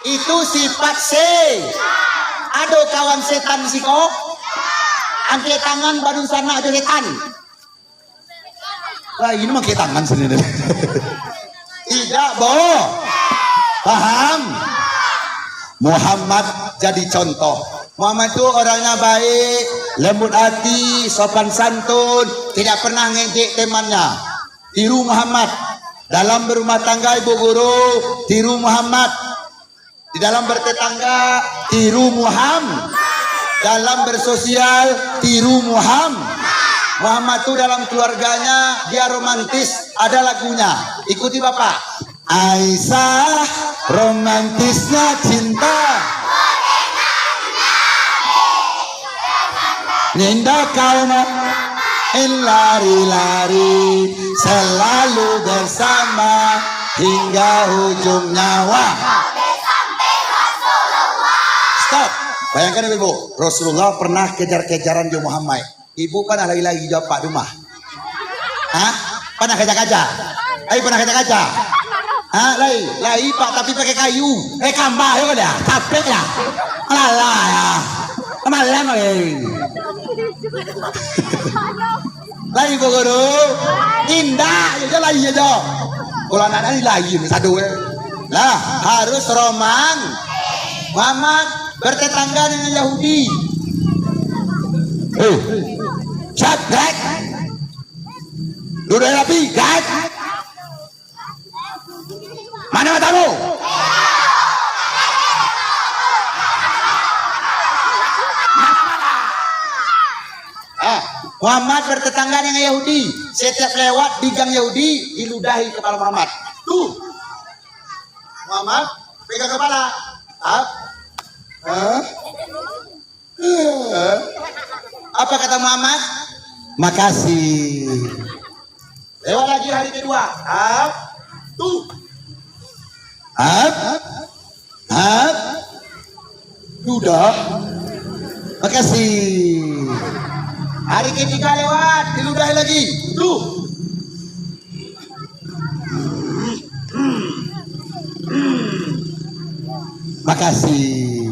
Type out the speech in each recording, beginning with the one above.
Itu sifat C. Aduh kawan setan siko. Angkat tangan baru sana ada setan. Wah ini mah tangan sendiri. Tidak boh. Paham? Muhammad jadi contoh. Muhammad itu orangnya baik, lembut hati, sopan santun, tidak pernah ngejek temannya. Tiru Muhammad. Dalam berumah tangga ibu guru, tiru Muhammad. Di dalam bertetangga, tiru Muhammad. Dalam bersosial, tiru Muhammad. Muhammad itu dalam keluarganya, dia romantis, ada lagunya. Ikuti Bapak. Aisyah, romantisnya cinta. Ninda kau lari-lari, selalu bersama hingga ujung nyawa. Stop. Bayangkan ibu, Rasulullah pernah kejar-kejaran di Muhammad. Ibu pernah lagi-lagi jawab Pak rumah. Hah? Pernah kaca-kaca? Ayo pernah kaca-kaca? Hah? Lai Pak tapi pakai kayu. Kambah ya udah, capek ya. Alah ya. Malam lagi. Lai ibu guru. Indah ya lai aja. Kalau anak ini lagi satu. Lah harus roman. Muhammad bertetangga dengan Yahudi. Cek. Duduk rapi, guys. Mana matamu? Muhammad bertetangga dengan Yahudi. Setiap lewat di gang Yahudi diludahi kepala Muhammad. Tuh. Muhammad pegang kepala. Apa kata Muhammad? Makasih. Lewat lagi hari kedua. Tuh. Sudah. Makasih. Hari ketiga lewat, diludahi lagi. Tuh. Makasih.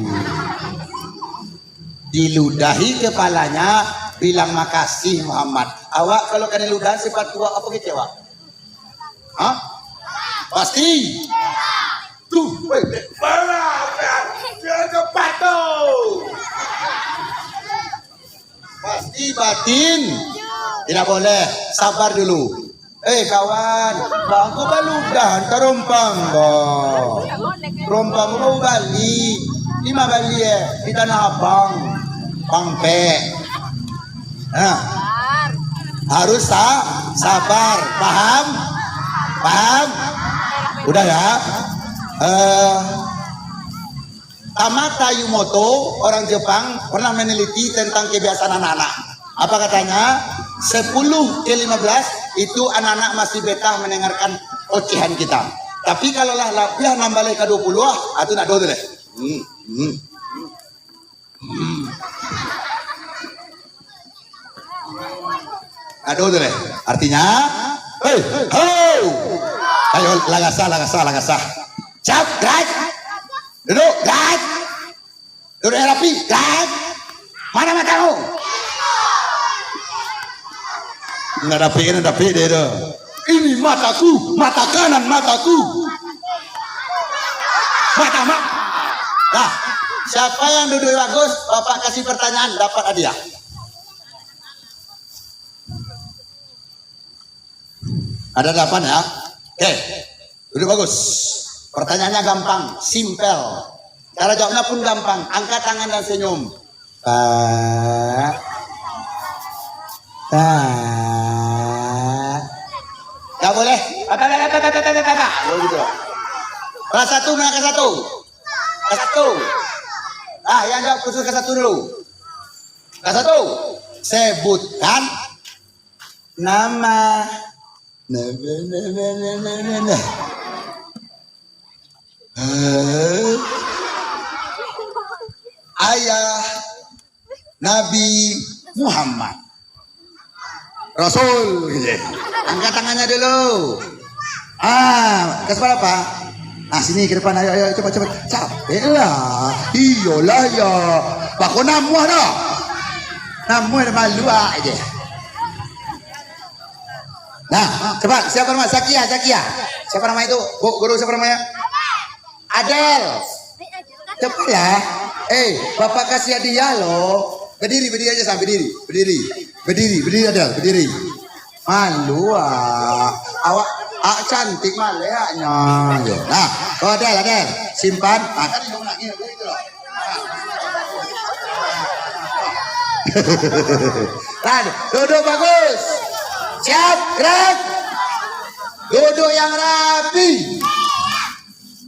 Diludahi kepalanya, bilang makasih Muhammad. Awak kalau kena ludahan sifat tua apa kecewa? Hah? Pasti. Tuh, cepat tuh. Pasti batin. Tidak boleh, sabar dulu. Kawan, bangku baludahan terompang bang. Rompang mau Bali, 5 Bali ya di Tanah Abang, Pangpe. Nah, harus sabar, paham? Udah ya. Tamata Yumoto, orang Jepang, pernah meneliti tentang kebiasaan anak-anak. Apa katanya? 10 ke 15 itu anak-anak masih betah mendengarkan ocehan kita. Tapi kalau lah lapiah nambah ke 20 itu nak dulu deh. Aduh deh. Artinya, ayo lagasah. Cap, gerak. Duduk, gerak. Duduk rapi, gerak. Mana matamu? Nggak dapi deh tuh. Ini mataku, mata kanan mataku. Mata. Nah, siapa yang duduk bagus, Bapak kasih pertanyaan, dapat hadiah. Ada 8 ya? Oke, duduk bagus. Pertanyaannya gampang, simpel. Cara jawabnya pun gampang. Angkat tangan dan senyum. Gak boleh. Kelas 1 mana kelas 1? Kelas 1. Yang jawab khusus kelas 1 dulu. Kelas 1. Sebutkan nama. Ayah Nabi Muhammad Rasul gitu. Angkat tangannya dulu. Kelas berapa? Ah sini ke depan, ayo cepat. Capek lah. Iyalah ya. Pak kau namuah dah. Namuah dah malu aja. Nah, cepat. Siapa nama? Zakia. Siapa nama itu? Guru siapa namanya? Adel. Cepatlah. Bapak kasih hadiah loh. Berdiri aja sampai berdiri Adel, berdiri. Malu awak cantik malehnya. Nah, kau Adel, simpan. Kan yang nak gitu loh. Duduk bagus. Siap, gerak. Duduk yang rapi.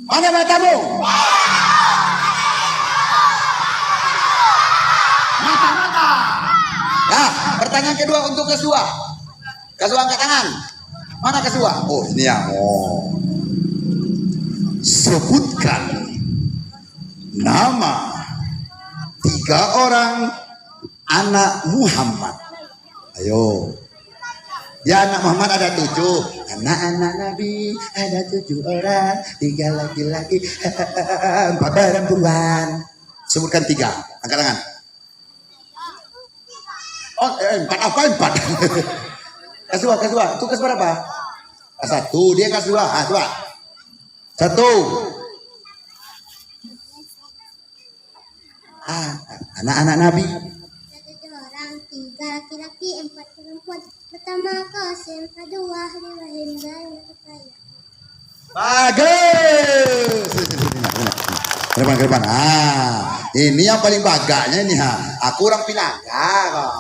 Mana matamu? Mata. Nah, pertanyaan kedua untuk Kesua. Kesua angkat tangan. Mana Kesua? Oh, ini ya. Oh. Sebutkan nama 3 orang anak Muhammad. Ayo. Ya anak Muhammad ada 7. Anak-anak Nabi ada 7 orang. 3 laki-laki 4 perempuan. Sebutkan 3. Angkat tangan. Oh 4 apa 4? Kasua. Itu kelas berapa? Kelas 1. Dia kelas 2. Ah 2. 1. Anak-anak Nabi. 7 orang, 3 laki-laki, 4 perempuan. Pertama Qasim, kedua Ibrahim dan ketiga. Bagus. Ke depan. Ini yang paling bagaknya ini ha. Aku orang Pinaga kok.